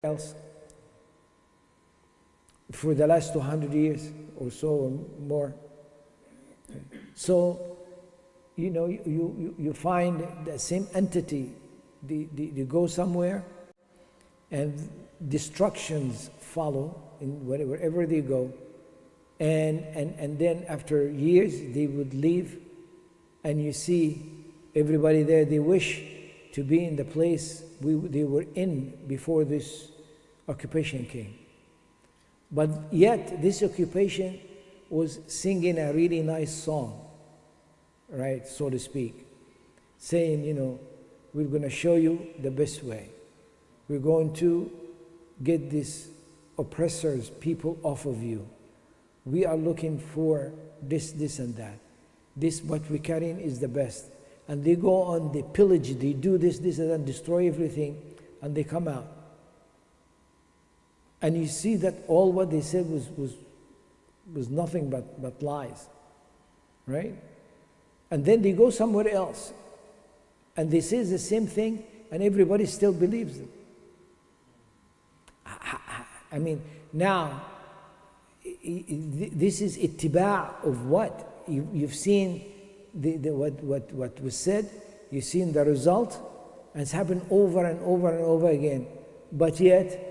else for the last 200 years or so or more. So, you find the same entity, they go somewhere and destructions follow in wherever they go. And then after years they would leave, and you see everybody there, they wish to be in the place they were in before this occupation came. But yet this occupation was singing a really nice song, right, so to speak, saying, we're going to show you the best way. We're going to get these oppressors, people off of you. We are looking for this and that. This, what we're carrying is the best. And they go on, they pillage, they do this and that, destroy everything, and they come out. And you see that all what they said was nothing but lies, right? And then they go somewhere else, and they say the same thing, and everybody still believes them. I mean, now, this is ittiba' of what? You've seen what was said, you've seen the result, and it's happened over and over and over again. But yet,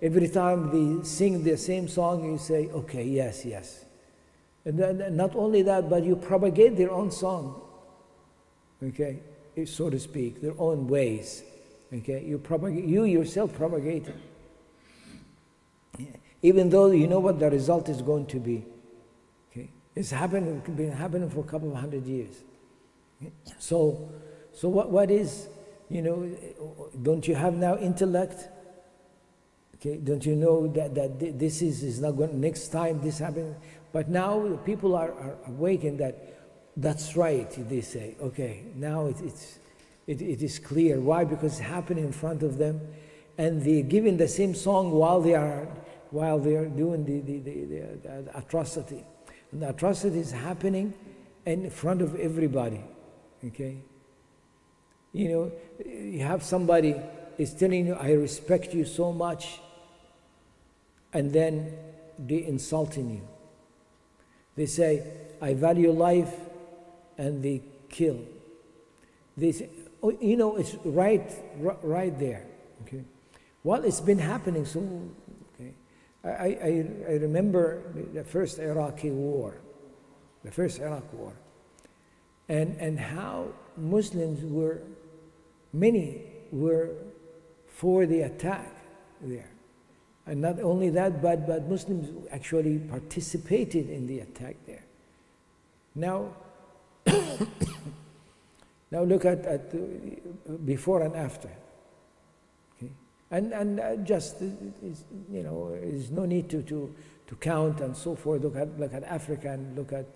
every time they sing the same song, you say, okay, yes. And then, not only that, but you propagate their own song, okay, so to speak, their own ways, okay? You yourself propagate it. Even though you know what the result is going to be. Okay? It's been happening for a couple of 100 years. Okay? So what is, don't you have now intellect? Okay, don't you know that this is not going, next time this happens? But now people are awakened that's right, they say. Okay, now it is clear. Why? Because it's happening in front of them, and they're giving the same song while they are doing the atrocity. And the atrocity is happening in front of everybody. Okay? You have somebody is telling you, I respect you so much, and then they insulting you. They say, I value life, and they kill. They say, it's right there. Okay? Well, it's been happening, so okay. I remember the first Iraqi war, and how Muslims many were for the attack there. And not only that, but Muslims actually participated in the attack there. Now, now look at before and after. Okay? And just, there's no need to count and so forth. Look at Africa, and look at,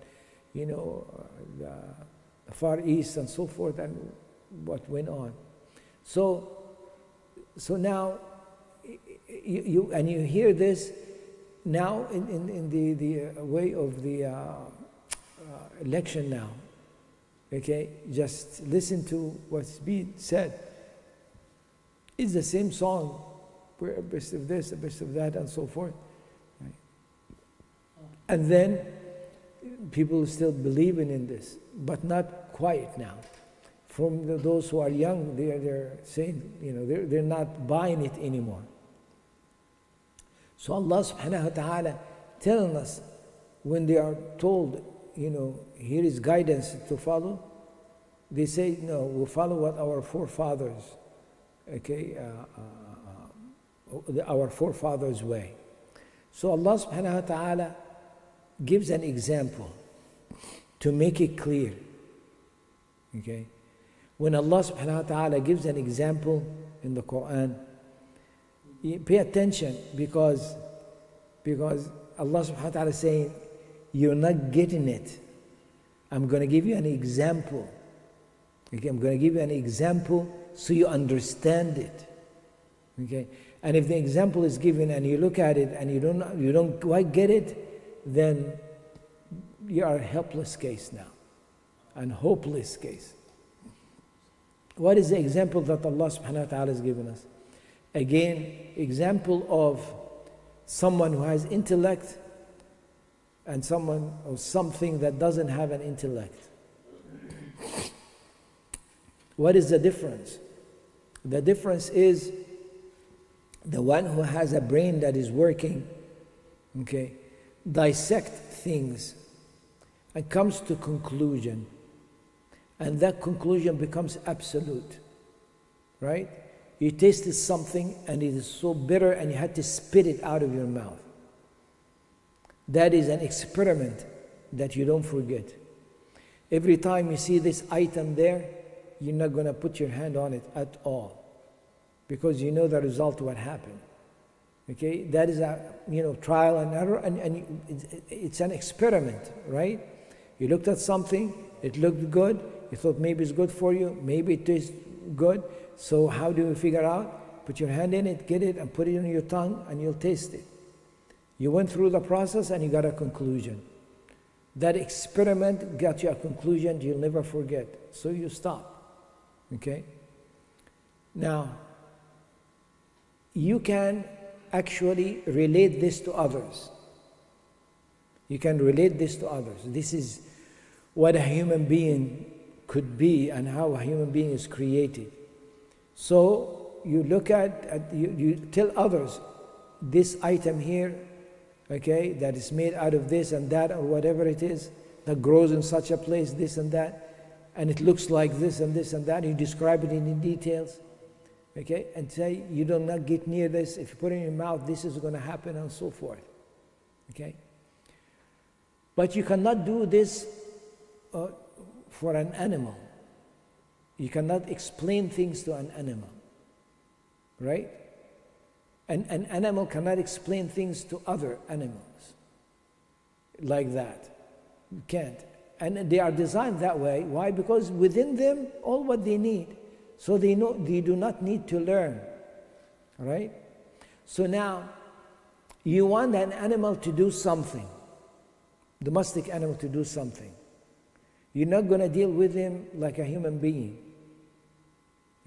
the Far East and so forth, and what went on. So now, you hear this now in the way of the election now. Okay, just listen to what's being said. It's the same song, a best of this, a best of that, and so forth. Right? And then people still believing in this, but not quite now. From those who are young, they're saying, they're not buying it anymore. So Allah subhanahu wa ta'ala telling us, when they are told, here is guidance to follow, they say, no, we'll follow what our forefathers, okay, our forefathers' way. So Allah subhanahu wa ta'ala gives an example to make it clear. Okay? When Allah subhanahu wa ta'ala gives an example in the Quran, pay attention, because Allah subhanahu wa ta'ala is saying, you're not getting it. I'm going to give you an example. Okay, I'm going to give you an example so you understand it. Okay? And if the example is given and you look at it and you don't quite get it, then you are a helpless case now, and hopeless case. What is the example that Allah subhanahu wa ta'ala has given us? Again, example of someone who has intellect and someone or something that doesn't have an intellect. What is the difference? The difference is the one who has a brain that is working, okay, dissect things and comes to conclusion, and that conclusion becomes absolute, right? You tasted something and it is so bitter and you had to spit it out of your mouth. That is an experiment that you don't forget. Every time you see this item there, you're not going to put your hand on it at all, because you know the result of what happened. Okay, that is a trial and error, and it's an experiment, right? You looked at something, it looked good, you thought maybe it's good for you, maybe it tastes good. So how do you figure out? Put your hand in it, get it, and put it on your tongue, and you'll taste it. You went through the process and you got a conclusion. That experiment got you a conclusion you'll never forget. So you stop. Okay? Now, you can actually relate this to others. You can relate this to others. This is what a human being could be and how a human being is created. So you look at you tell others, this item here, okay, that is made out of this and that or whatever it is, that grows in such a place, this and that, and it looks like this and this and that, you describe it in details, okay, and say, you do not get near this, if you put it in your mouth, this is going to happen, and so forth, okay? But you cannot do this for an animal. You cannot explain things to an animal, right? And an animal cannot explain things to other animals like that. You can't. And they are designed that way. Why? Because within them, all what they need. So they know they do not need to learn, right? So now, you want an animal to do something, domestic animal to do something. You're not going to deal with him like a human being.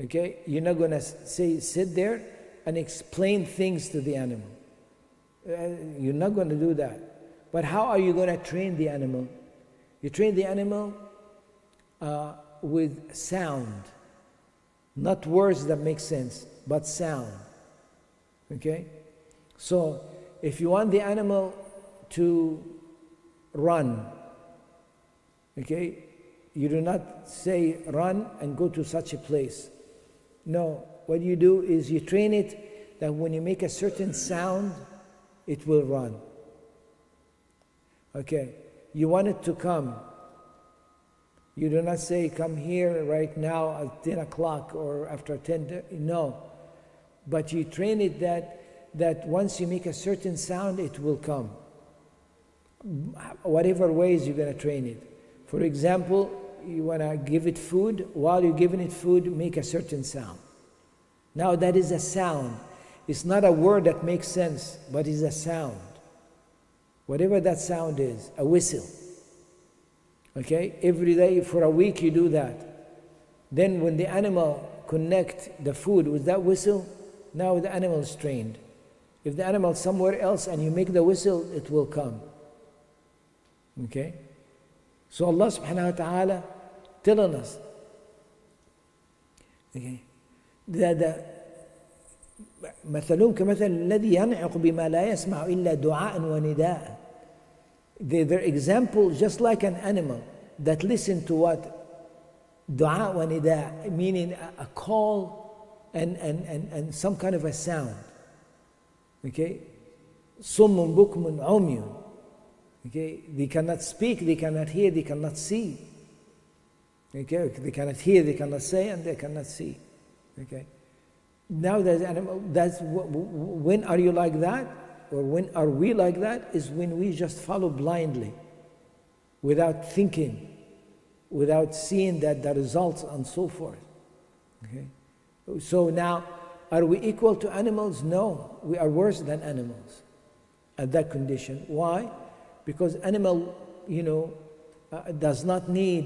Okay? You're not going to sit there and explain things to the animal. You're not going to do that. But how are you going to train the animal? You train the animal with sound. Not words that make sense, but sound. Okay? So, if you want the animal to run, okay, you do not say run and go to such a place. No, what you do is you train it that when you make a certain sound, it will run. Okay, you want it to come. You do not say come here right now at 10 o'clock or after 10, no. But you train it that once you make a certain sound, it will come. Whatever ways you're going to train it. For example, you want to give it food. While you're giving it food, make a certain sound. Now that is a sound. It's not a word that makes sense, but it's a sound. Whatever that sound is, a whistle. Okay? Every day for a week you do that. Then when the animal connects the food with that whistle, now the animal is trained. If the animal is somewhere else and you make the whistle, it will come. Okay? So Allah subhanahu wa ta'ala telling us, okay, that مثلهم كمثل الذي ينعق بما لا يسمع إلا دعاء ونداء. They're example just like an animal that listen to what? Dua wa nida, meaning a call and some kind of a sound. Okay? Summun bukmun umyun. Okay, they cannot speak, they cannot hear, they cannot see. Okay, they cannot hear, they cannot say, and they cannot see. Okay. Now when are you like that, or when are we like that? Is when we just follow blindly, without thinking, without seeing that the results and so forth. Okay. So now, are we equal to animals? No, we are worse than animals at that condition. Why? Because animal, does not need